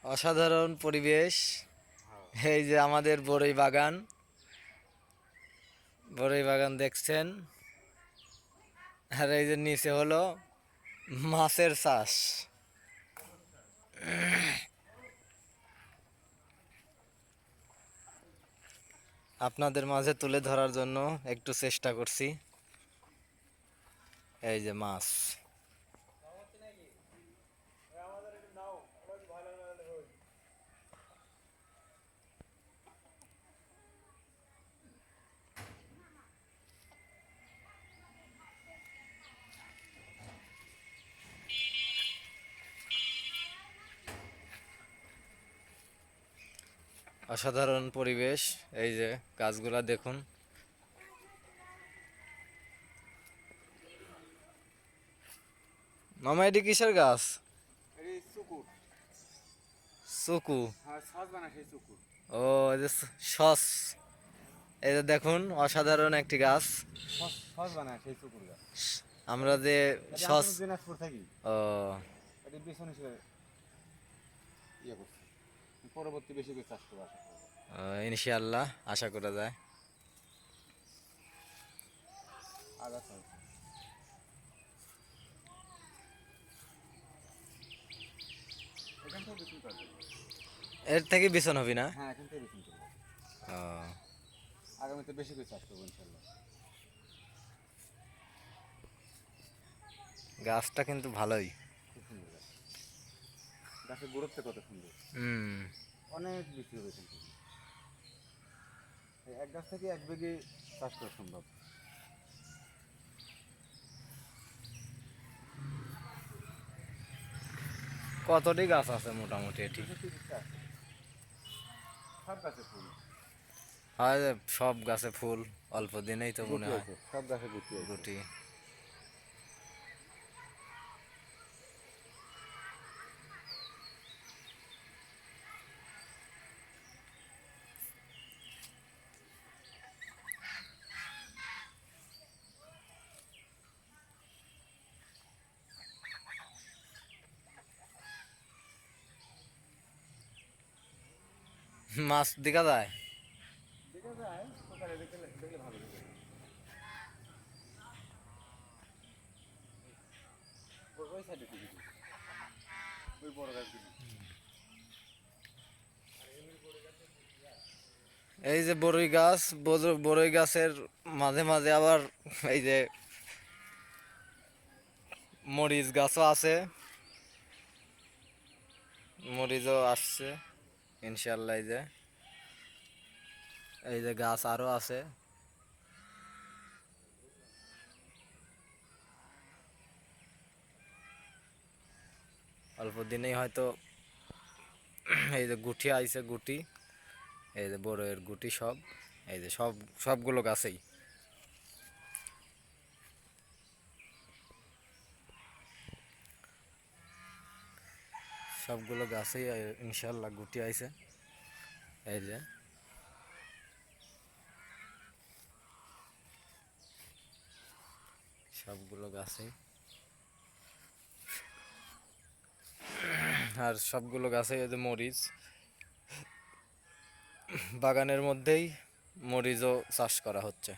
অসাধারণ পরিবেশ। এই যে আমাদের বড়ই বাগান দেখছেন। আর এই যে নিচে হলো মাছের চাষ। আপনাদের মাঝে তুলে ধরার জন্য একটু চেষ্টা করছি। এই যে মাছ। অসাধারণ পরিবেশ। এই যে গাছগুলা দেখুন। মামা এটি কিসের গাছ? চুকু। ও এই যে সস। এই যে দেখুন অসাধারণ একটি গাছ। আমরা যে সস ও পরবর্তী বেশি করে চাষ করবো ইনশাআল্লাহ আশা করা যায়। আগাছা এখান থেকে বেশি পারবে। এর থেকে বিছন হবি না? হ্যাঁ এখান থেকে বেশি করবো। ও আগামীতে বেশি করে চাষ করবো ইনশাল্লাহ। গাছটা কিন্তু ভালোই। খুব সুন্দর গাছ, গাছের গুরুত্ব কত সুন্দর। হুম। অনেক বিক্রি হবে কিন্তু এক গাছ থেকে এক বিঘে চাষ করা সম্ভব। কতটি গাছ আছে মোটামুটি এটি? সব গাছে ফুল, হয় যে সব গাছে ফুল অল্প দিনেই তো মনে গুটি হয় আছে, সব গাছে গুটি আছে। গুটি। মাছ দেখা যায়। দেখা যায় সকালে দেখলে দেখলে ভালো লাগে। ওই সাইডে দিকে ওই বড় গাছগুলি। এই যে বড়ই গাছ, বড়ই গাছের মাঝে মাঝে আবার এই যে মরিচ গাছও আছে। মরিচও আসছে ইনশাল্লাহ। এই যে গাছ আরো আছে। অল্প দিনেই হয়তো এই যে গুটি আইছে গুটি। এই যে বড়ের গুটি সব। এই যে সবগুলো গাছেই। সবগুলো গাছেই ইনশাল্লাহ গুটি আইছে। এই যে সবগুলো গাছেই। আর সবগুলো গাছেই এই যে মরিচ। বাগানের মধ্যেই মরিচও চাষ করা হচ্ছে।